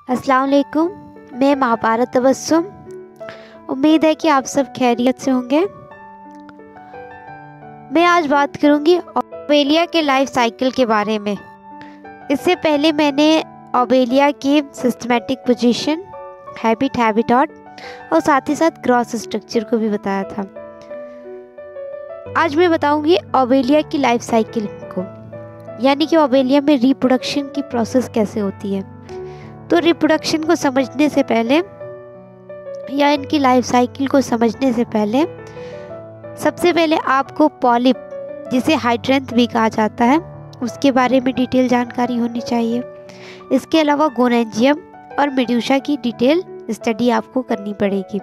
अस्सलाम वालेकुम। मैं महाभारत तबस्सुम। उम्मीद है कि आप सब खैरियत से होंगे। मैं आज बात करूंगी ऑबेलिया के लाइफ साइकिल के बारे में। इससे पहले मैंने ऑबेलिया की सिस्टमेटिक पोजीशन, हैबिटाट और साथ ही साथ ग्रॉस स्ट्रक्चर को भी बताया था। आज मैं बताऊंगी ऑबेलिया की लाइफ साइकिल को, यानी कि ऑबेलिया में रिप्रोडक्शन की प्रोसेस कैसे होती है। तो रिप्रोडक्शन को समझने से पहले या इनकी लाइफ साइकिल को समझने से पहले सबसे पहले आपको पॉलिप, जिसे हाइड्रेंथ भी कहा जाता है, उसके बारे में डिटेल जानकारी होनी चाहिए। इसके अलावा गोनेंजियम और मेड्यूसा की डिटेल स्टडी आपको करनी पड़ेगी।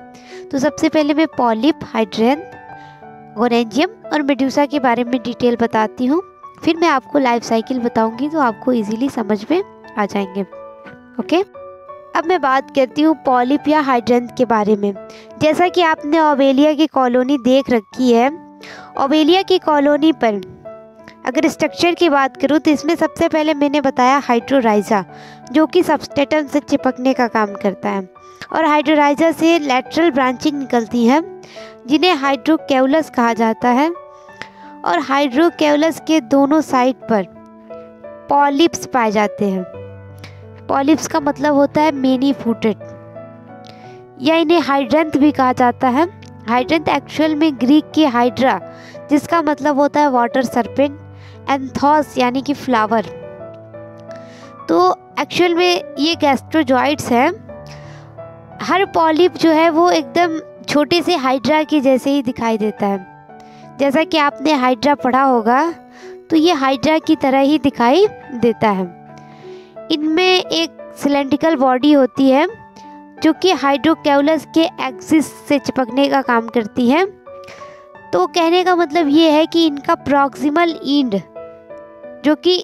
तो सबसे पहले मैं पॉलिप, हाइड्रेंथ, गोनेंजियम और मेड्यूसा के बारे में डिटेल बताती हूँ। फिर मैं आपको लाइफ साइकिल बताऊँगी तो आपको ईजीली समझ में आ जाएंगे। ओके, अब मैं बात करती हूँ पॉलिप या हाइड्रेंथ के बारे में। जैसा कि आपने ऑबेलिया की कॉलोनी देख रखी है, ऑबेलिया की कॉलोनी पर अगर स्ट्रक्चर की बात करूँ तो इसमें सबसे पहले मैंने बताया हाइड्रोराइजा, जो कि सबस्ट्रेटम से चिपकने का काम करता है। और हाइड्रोराइजा से लैटरल ब्रांचिंग निकलती है, जिन्हें हाइड्रोकेउलस कहा जाता है। और हाइड्रोकेउलस के दोनों साइड पर पॉलिप्स पाए जाते हैं। पॉलिप्स का मतलब होता है मेनी फूटेड, या इन्हें हाइड्रेंथ भी कहा जाता है। हाइड्रेंथ एक्चुअल में ग्रीक की हाइड्रा, जिसका मतलब होता है वाटर सर्पेंट, एंथोस यानी कि फ्लावर। तो एक्चुअल में ये गैस्ट्रोजॉइड्स हैं। हर पॉलिप जो है वो एकदम छोटे से हाइड्रा के जैसे ही दिखाई देता है। जैसा कि आपने हाइड्रा पढ़ा होगा, तो ये हाइड्रा की तरह ही दिखाई देता है। इनमें एक सिलेंड्रिकल बॉडी होती है, जो कि हाइड्रोकेउलस के एक्सिस से चिपकने का काम करती है। तो कहने का मतलब ये है कि इनका प्रॉक्सिमल एंड जो कि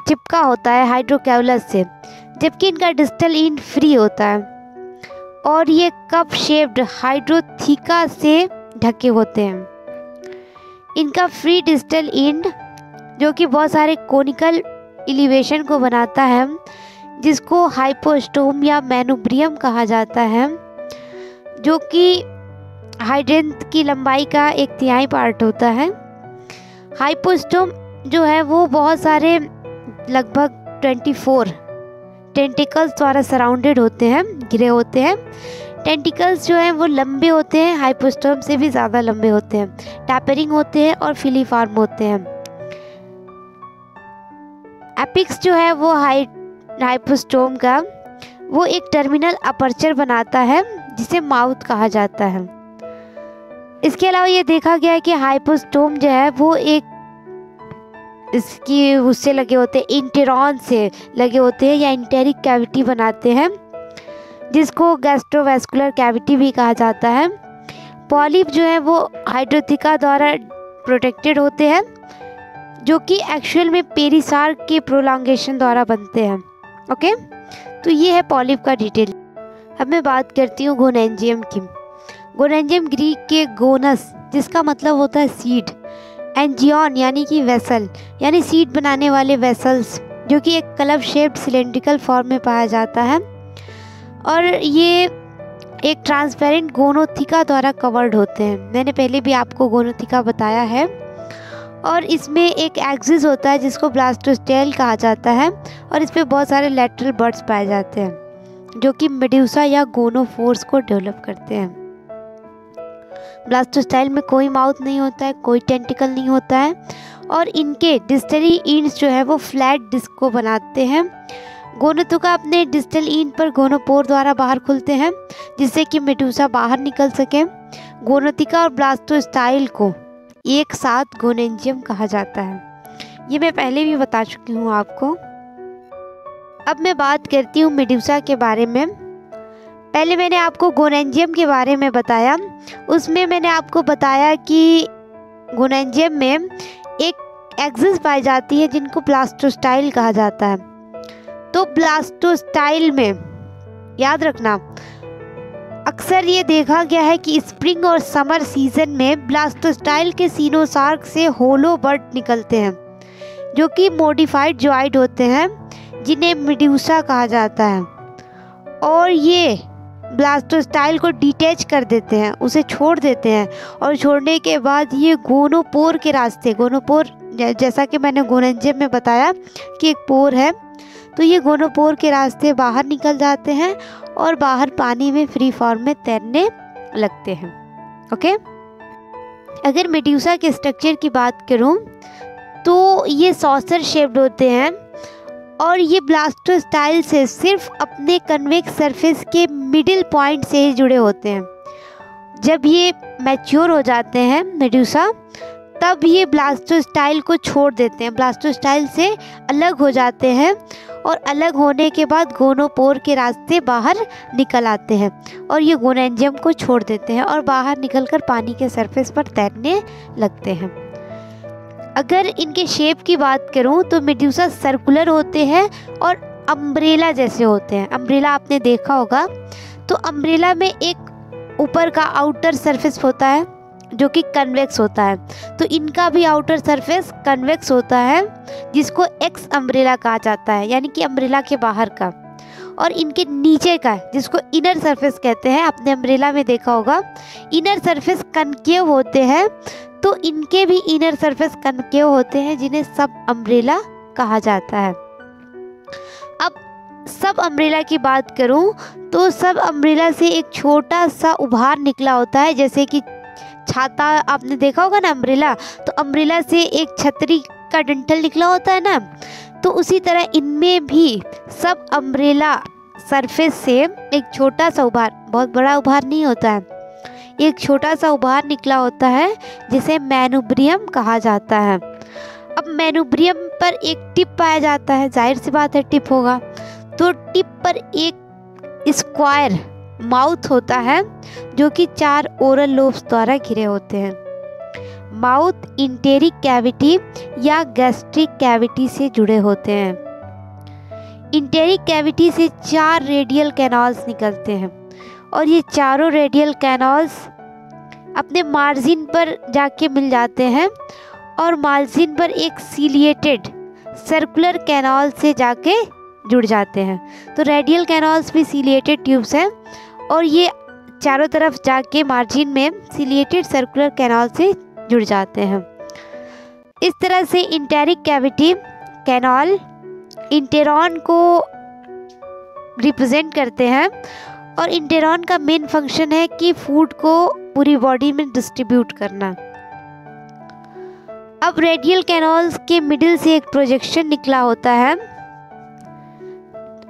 चिपका होता है हाइड्रोकेउलस से, जबकि इनका डिस्टल एंड फ्री होता है। और ये कप शेप्ड हाइड्रोथीका से ढके होते हैं। इनका फ्री डिस्टल एंड, जो कि बहुत सारे कोनिकल एलिवेशन को बनाता है, जिसको हाइपोस्टोम या मैनुब्रियम कहा जाता है, जो कि हाइड्रेंथ की लंबाई का 1/3 पार्ट होता है। हाइपोस्टोम जो है वो बहुत सारे लगभग 24 टेंटिकल्स द्वारा सराउंडेड होते हैं, घिरे होते हैं। टेंटिकल्स जो हैं वो लंबे होते हैं, हाइपोस्टोम से भी ज़्यादा लंबे होते हैं, टैपरिंग होते हैं और फिलीफॉर्म होते हैं। एपिक्स जो है वो हाइपोस्टोम का वो एक टर्मिनल अपर्चर बनाता है, जिसे माउथ कहा जाता है। इसके अलावा ये देखा गया है कि हाइपोस्टोम जो है वो एक इसकी उससे लगे होते हैं, इंटेरॉन से लगे होते हैं या इंटेरिक कैविटी बनाते हैं, जिसको गैस्ट्रोवैस्कुलर कैविटी भी कहा जाता है। पॉलिप जो है वो हाइड्रोथिका द्वारा प्रोटेक्टेड होते हैं, जो कि एक्चुअल में पेरिसार के प्रोलॉन्गेशन द्वारा बनते हैं। ओके, तो ये है पॉलिप का डिटेल। अब मैं बात करती हूँ गोनेंजियम की। गोनेंजियम ग्रीक के गोनस, जिसका मतलब होता है सीड, एंजियन यानी कि वेसल, यानी सीड बनाने वाले वेसल्स, जो कि एक क्लब शेप्ड सिलेंड्रिकल फॉर्म में पाया जाता है। और ये एक ट्रांसपेरेंट गोनोथिका द्वारा कवर्ड होते हैं। मैंने पहले भी आपको गोनोथिका बताया है। और इसमें एक एक्सिस होता है, जिसको ब्लास्टोस्टेल कहा जाता है। और इस पे बहुत सारे लैटरल बर्ड्स पाए जाते हैं, जो कि मेड्यूसा या गोनोफोर्स को डेवलप करते हैं। ब्लास्टोस्टाइल में कोई माउथ नहीं होता है, कोई टेंटिकल नहीं होता है। और इनके डिस्टली एंड्स जो है वो फ्लैट डिस्क को बनाते हैं। गोनोथिका अपने डिस्टल एंड पर गोनोपोर द्वारा बाहर खुलते हैं, जिससे कि मेड्यूसा बाहर निकल सके। गोनोथिका और ब्लास्टोस्टाइल को एक साथ गोनेंजियम कहा जाता है। ये मैं पहले भी बता चुकी हूँ आपको। अब मैं बात करती हूँ मेड्यूसा के बारे में। पहले मैंने आपको गोनेंजियम के बारे में बताया। उसमें मैंने आपको बताया कि गोनेंजियम में एक एक्सिस पाई जाती है, जिनको ब्लास्टोस्टाइल कहा जाता है। तो ब्लास्टोस्टाइल में याद रखना, अक्सर ये देखा गया है कि स्प्रिंग और समर सीजन में ब्लास्टोस्टाइल के सीनोसार्क से होलो बर्ड निकलते हैं, जो कि मॉडिफाइड जॉइड होते हैं, जिन्हें मेड्यूसा कहा जाता है। और ये ब्लास्टोस्टाइल को डिटैच कर देते हैं, उसे छोड़ देते हैं। और छोड़ने के बाद ये गोनोपोर के रास्ते, गोनोपोर जैसा कि मैंने गोनेंजियम में बताया कि एक पोर है, तो ये गोनोपोर के रास्ते बाहर निकल जाते हैं और बाहर पानी में फ्री फॉर्म में तैरने लगते हैं। ओके, अगर मेड्यूसा के स्ट्रक्चर की बात करूं तो ये सॉसर शेप्ड होते हैं और ये ब्लास्टोस्टाइल से सिर्फ अपने कन्वेक्स सरफेस के मिडिल पॉइंट से ही जुड़े होते हैं। जब ये मैच्योर हो जाते हैं मेड्यूसा, तब ये ब्लास्टोस्टाइल को छोड़ देते हैं, ब्लास्टोस्टाइल से अलग हो जाते हैं और अलग होने के बाद गोनोपोर के रास्ते बाहर निकल आते हैं और ये गोनेंजियम को छोड़ देते हैं और बाहर निकलकर पानी के सरफेस पर तैरने लगते हैं। अगर इनके शेप की बात करूं तो मेड्यूसा सर्कुलर होते हैं और अम्ब्रेला जैसे होते हैं। अम्ब्रेला आपने देखा होगा, तो अम्ब्रेला में एक ऊपर का आउटर सरफेस होता है जो कि कन्वेक्स होता है, तो इनका भी आउटर सरफेस कन्वेक्स होता है जिसको एक्स अम्ब्रेला कहा जाता है, यानी कि अम्ब्रेला के बाहर का। और इनके नीचे का जिसको इनर सरफेस कहते हैं, आपने अम्ब्रेला में देखा होगा इनर सरफेस कनकेव होते हैं, तो इनके भी इनर सरफेस कनकेव होते हैं जिन्हें सब अम्ब्रेला कहा जाता है। अब सब अम्ब्रेला की बात करूं तो सब अम्ब्रेला से एक छोटा सा उभार निकला होता है, जैसे कि छाता आपने देखा होगा ना अम्ब्रेला, तो अम्ब्रेला से एक छतरी का डंठल निकला होता है ना, तो उसी तरह इनमें भी सब अम्ब्रेला सरफेस से एक छोटा सा उभार, बहुत बड़ा उभार नहीं होता है, एक छोटा सा उभार निकला होता है जिसे मैनुब्रियम कहा जाता है। अब मैनुब्रियम पर एक टिप पाया जाता है, जाहिर सी बात है टिप होगा, तो टिप पर एक स्क्वायर माउथ होता है जो कि 4 ओरल लोब्स द्वारा घिरे होते हैं। माउथ इंटेरिक कैविटी या गैस्ट्रिक कैविटी से जुड़े होते हैं। इंटेरिक कैविटी से 4 रेडियल कैनाल्स निकलते हैं और ये चारों रेडियल कैनाल्स अपने मार्जिन पर जाके मिल जाते हैं और मार्जिन पर एक सीलिएटेड सर्कुलर कैनाल से जाके जुड़ जाते हैं। तो रेडियल कैनाल्स भी सीलिएटेड ट्यूब्स हैं और ये चारों तरफ जाके मार्जिन में सीलिएटेड सर्कुलर कैनाल से जुड़ जाते हैं। इस तरह से इंटेरिक कैविटी कैनाल इंटेरॉन को रिप्रेजेंट करते हैं और इंटेरॉन का मेन फंक्शन है कि फूड को पूरी बॉडी में डिस्ट्रीब्यूट करना। अब रेडियल कैनाल्स के मिडिल से एक प्रोजेक्शन निकला होता है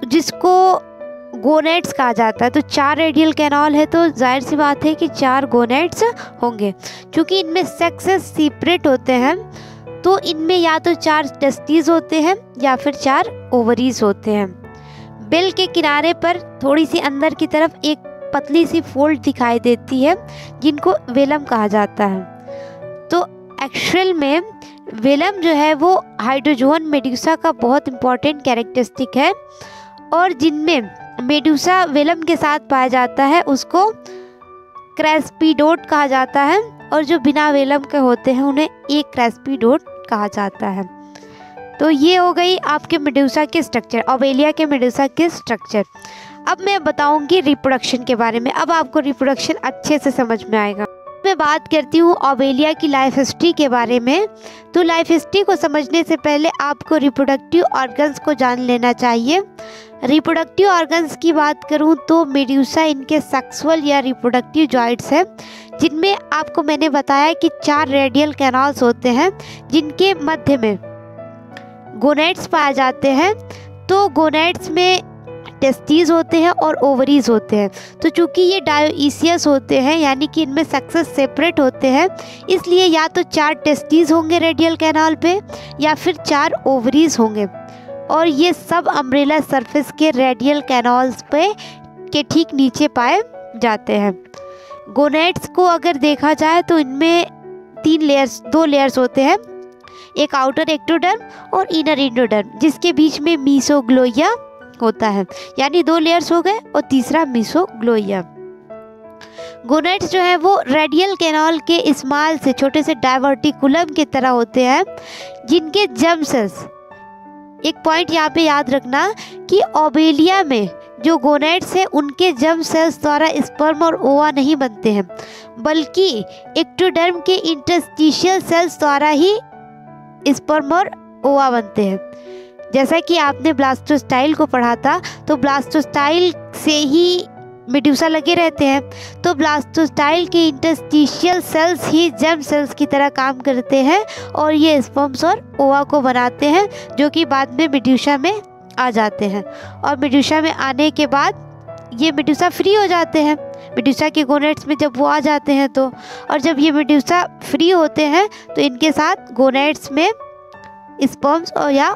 जिसको गोनेट्स कहा जाता है। तो 4 रेडियल कैनाल है तो जाहिर सी बात है कि 4 गोनेट्स होंगे। क्योंकि इनमें सेक्सेस सेपरेट होते हैं तो इनमें या तो 4 टेस्टिस होते हैं या फिर 4 ओवरीज होते हैं। बिल के किनारे पर थोड़ी सी अंदर की तरफ एक पतली सी फोल्ड दिखाई देती है जिनको वेलम कहा जाता है। तो एक्चुअल में वेलम जो है वो हाइड्रोजोन मेड्यूसा का बहुत इंपॉर्टेंट कैरेक्टरिस्टिक है और जिनमें मेडूसा वेलम के साथ पाया जाता है उसको क्रेस्पिडोट कहा जाता है और जो बिना वेलम के होते हैं उन्हें एक क्रेस्पिडोट कहा जाता है। तो ये हो गई आपके मेडूसा के स्ट्रक्चर, ओबेलिया के मेडूसा के स्ट्रक्चर। अब मैं बताऊंगी रिप्रोडक्शन के बारे में। अब आपको रिप्रोडक्शन अच्छे से समझ में आएगा। मैं बात करती हूँ ओबेलिया की लाइफ हिस्ट्री के बारे में। तो लाइफ हिस्ट्री को समझने से पहले आपको रिप्रोडक्टिव ऑर्गन्स को जान लेना चाहिए। रिप्रोडक्टिव ऑर्गन्स की बात करूँ तो मेड्यूसा इनके सेक्सुअल या रिप्रोडक्टिव जॉइंट्स हैं जिनमें आपको मैंने बताया कि 4 रेडियल कैनाल्स होते हैं जिनके मध्य में गोनेट्स पाए जाते हैं। तो गोनेट्स में टेस्टिस होते हैं और ओवरीज होते हैं। तो चूंकि ये डायोइसियस होते हैं यानी कि इनमें सेक्सेस सेपरेट होते हैं, इसलिए या तो 4 टेस्टिस होंगे रेडियल कैनाल पे या फिर 4 ओवरीज होंगे और ये सब अम्ब्रेला सरफेस के रेडियल कैनाल्स पे के ठीक नीचे पाए जाते हैं। गोनेट्स को अगर देखा जाए तो इनमें 2 लेयर्स होते हैं, एक आउटर एक्टोडर्म और इनर एंडोडर्म, जिसके बीच में मीसोग्लोइया होता है, यानी 2 लेयर्स हो गए और तीसरा मीसोग्लोइया। गोनेट्स जो है वो रेडियल कैनाल के स्मॉल से छोटे से डायवर्टिकुलम की तरह होते हैं जिनके जर्म सेल्स, एक पॉइंट यहाँ पे याद रखना कि ओबेलिया में जो गोनेड्स है उनके जर्म सेल्स द्वारा स्पर्म और ओवा नहीं बनते हैं, बल्कि एक्टोडर्म के इंटरस्टिशियल सेल्स द्वारा ही स्पर्म और ओवा बनते हैं। जैसा कि आपने ब्लास्टोस्टाइल को पढ़ा था, तो ब्लास्टोस्टाइल से ही मेड्यूसा लगे रहते हैं, तो ब्लास्टोस्टाइल के इंटरस्टिशियल सेल्स ही जर्म सेल्स की तरह काम करते हैं और ये स्पर्म्स और ओवा को बनाते हैं, जो कि बाद में मेड्यूसा में आ जाते हैं। और मेड्यूसा में आने के बाद ये मेड्यूसा फ्री हो जाते हैं, मेड्यूसा के गोनेड्स में जब वो आ जाते हैं तो। और जब ये मेड्यूसा फ्री होते हैं तो इनके साथ गोनेड्स में स्पर्म्स और या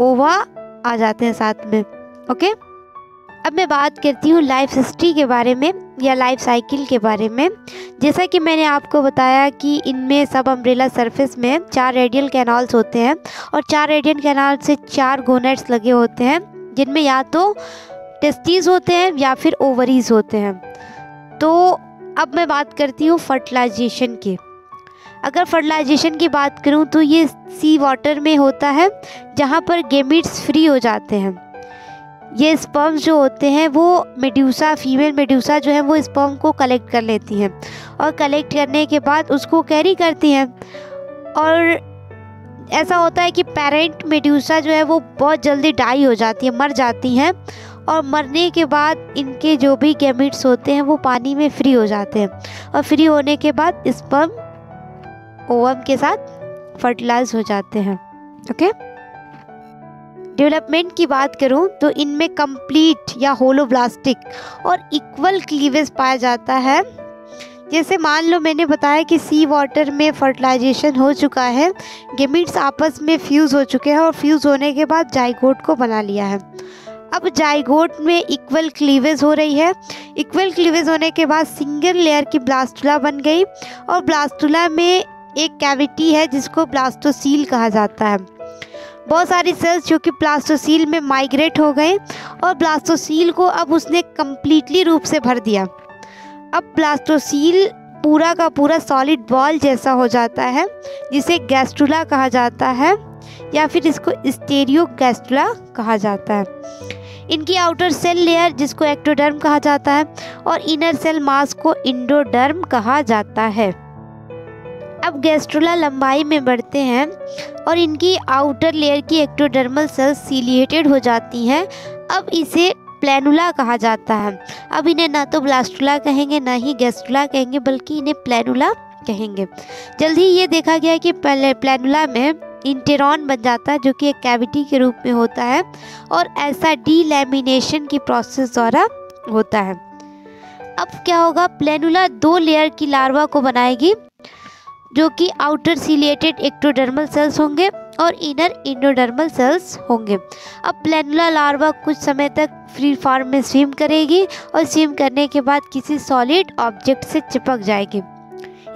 ओवा आ जाते हैं साथ में। ओके, अब मैं बात करती हूँ लाइफ हिस्ट्री के बारे में या लाइफ साइकिल के बारे में। जैसा कि मैंने आपको बताया कि इनमें सब अम्ब्रेला सरफेस में 4 रेडियल कैनाल्स होते हैं और 4 रेडियल कैनाल से 4 गोनेड्स लगे होते हैं, जिनमें या तो टेस्टिस होते हैं या फिर ओवरीज होते हैं। तो अब मैं बात करती हूँ फर्टिलाइजेशन की। अगर फर्टिलाइजेशन की बात करूँ तो ये सी वाटर में होता है, जहाँ पर गेमीट्स फ्री हो जाते हैं। ये स्पर्म्स जो होते हैं वो मेड्यूसा, फीमेल मेड्यूसा जो है वो स्पर्म को कलेक्ट कर लेती हैं और कलेक्ट करने के बाद उसको कैरी करती हैं। और ऐसा होता है कि पेरेंट मेड्यूसा जो है वो बहुत जल्दी डाई हो जाती है, मर जाती हैं, और मरने के बाद इनके जो भी गैमीट्स होते हैं वो पानी में फ्री हो जाते हैं और फ्री होने के बाद स्पर्म ओवम के साथ फर्टिलाइज हो जाते हैं। ओके, डेवलपमेंट की बात करूं तो इनमें कंप्लीट या होलोब्लास्टिक और इक्वल क्लीवेज पाया जाता है। जैसे मान लो मैंने बताया कि सी वाटर में फर्टिलाइजेशन हो चुका है, गेमीट्स आपस में फ्यूज़ हो चुके हैं और फ्यूज़ होने के बाद जाइगोट को बना लिया है। अब जाइगोट में इक्वल क्लीवेज हो रही है। इक्वल क्लीवेज होने के बाद सिंगल लेयर की ब्लास्टुला बन गई और ब्लास्टुला में एक कैविटी है जिसको ब्लास्टोसील कहा जाता है। बहुत सारी सेल्स जो कि ब्लास्टोसील में माइग्रेट हो गए और ब्लास्टोसील को अब उसने कम्प्लीटली रूप से भर दिया। अब ब्लास्टोसील पूरा का पूरा सॉलिड बॉल जैसा हो जाता है, जिसे गैस्ट्रुला कहा जाता है या फिर इसको स्टेरियो गैस्ट्रुला कहा जाता है। इनकी आउटर सेल लेयर जिसको एक्टोडर्म कहा जाता है और इनर सेल मास को इंडोडर्म कहा जाता है। अब गैस्ट्रुला लंबाई में बढ़ते हैं और इनकी आउटर लेयर की एक्टोडर्मल सेल्स सीलिएटेड हो जाती हैं। अब इसे प्लैनुला कहा जाता है। अब इन्हें ना तो ब्लास्टुला कहेंगे ना ही गैस्ट्रुला कहेंगे, बल्कि इन्हें प्लैनुला कहेंगे। जल्दी ये देखा गया कि प्लैनुला में इंटेरॉन बन जाता है जो कि एक कैविटी के रूप में होता है और ऐसा डीलैमिनेशन की प्रोसेस द्वारा होता है। अब क्या होगा, प्लैनुला 2 लेयर की लार्वा को बनाएगी जो कि आउटर सीलिएटेड एक्टोडर्मल सेल्स होंगे और इनर इंडोडर्मल सेल्स होंगे। अब प्लैनुला लार्वा कुछ समय तक फ्री फॉर्म में स्विम करेगी और स्विम करने के बाद किसी सॉलिड ऑब्जेक्ट से चिपक जाएगी।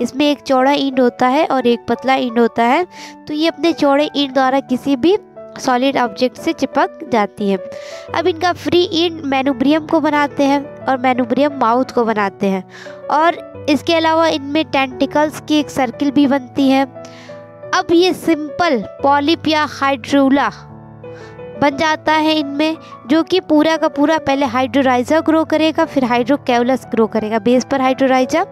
इसमें एक चौड़ा इंड होता है और एक पतला इंड होता है, तो ये अपने चौड़े इंड द्वारा किसी भी सॉलिड ऑब्जेक्ट से चिपक जाती है। अब इनका फ्री इंड मैनुब्रियम को बनाते हैं और मैनुब्रियम माउथ को बनाते हैं और इसके अलावा इनमें टेंटिकल्स की एक सर्किल भी बनती है। अब ये सिंपल पॉलिप या हाइड्रोला बन जाता है इनमें, जो कि पूरा का पूरा पहले हाइड्रोराइजा ग्रो करेगा, फिर हाइड्रोकेउलस ग्रो करेगा, बेस पर हाइड्रोराइजा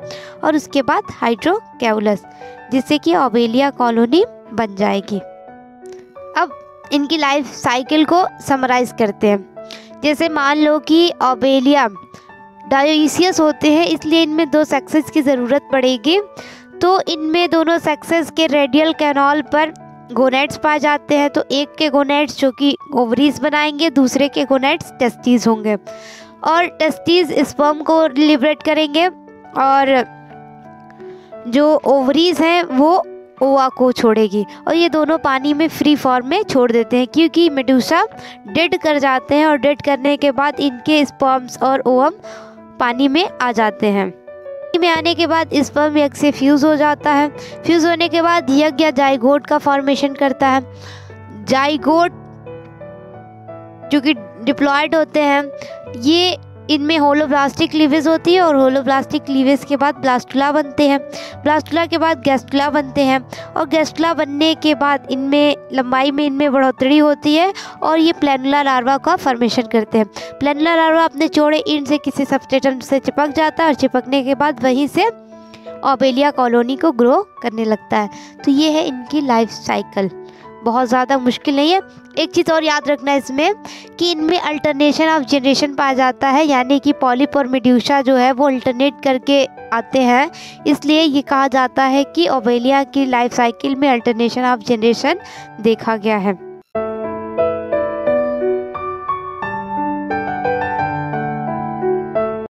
और उसके बाद हाइड्रोकेउलस, जिससे कि ओबेलिया कॉलोनी बन जाएगी। अब इनकी लाइफ साइकिल को समराइज करते हैं। जैसे मान लो कि ओबेलिया डायोइसियस होते हैं, इसलिए इनमें 2 सेक्सेस की ज़रूरत पड़ेगी। तो इनमें दोनों सेक्सेस के रेडियल कैनाल पर गोनेड्स पाए जाते हैं। तो एक के गोनेड्स जो कि ओवरीज बनाएंगे, दूसरे के गोनेड्स टेस्टिस होंगे और टेस्टिस स्पर्म को लिबरेट करेंगे और जो ओवरीज हैं वो ओवा को छोड़ेगी और ये दोनों पानी में फ्री फॉर्म में छोड़ देते हैं, क्योंकि मेडूसा डेड कर जाते हैं और डेड करने के बाद इनके स्पर्म्स और ओवम पानी में आ जाते हैं। पानी में आने के बाद स्पर्म यग से फ्यूज़ हो जाता है। फ्यूज़ होने के बाद यग या जाइगोट का फॉर्मेशन करता है। जाइगोट जो कि डिप्लॉयड होते हैं, ये इनमें होलोब्लास्टिक क्लीवेज होती है और होलोब्लास्टिक क्लीवेज के बाद ब्लास्टुला बनते हैं। ब्लास्टुला के बाद गैस्टुला बनते हैं और गैस्टुला बनने के बाद इनमें लंबाई में इनमें बढ़ोतरी होती है और ये प्लैनुला लार्वा का फॉर्मेशन करते हैं। प्लैनुला लार्वा अपने चौड़े इंड से किसी सबस्ट्रेटम से चिपक जाता है और चिपकने के बाद वहीं से ओबेलिया कॉलोनी को ग्रो करने लगता है। तो ये है इनकी लाइफ साइकिल, बहुत ज़्यादा मुश्किल नहीं है। एक चीज़ और याद रखना इसमें कि इनमें अल्टरनेशन ऑफ जनरेशन पाया जाता है, यानी कि पॉलिप और मेड्यूसा जो है वो अल्टरनेट करके आते हैं, इसलिए ये कहा जाता है कि ओबेलिया की लाइफ साइकिल में अल्टरनेशन ऑफ जनरेशन देखा गया है।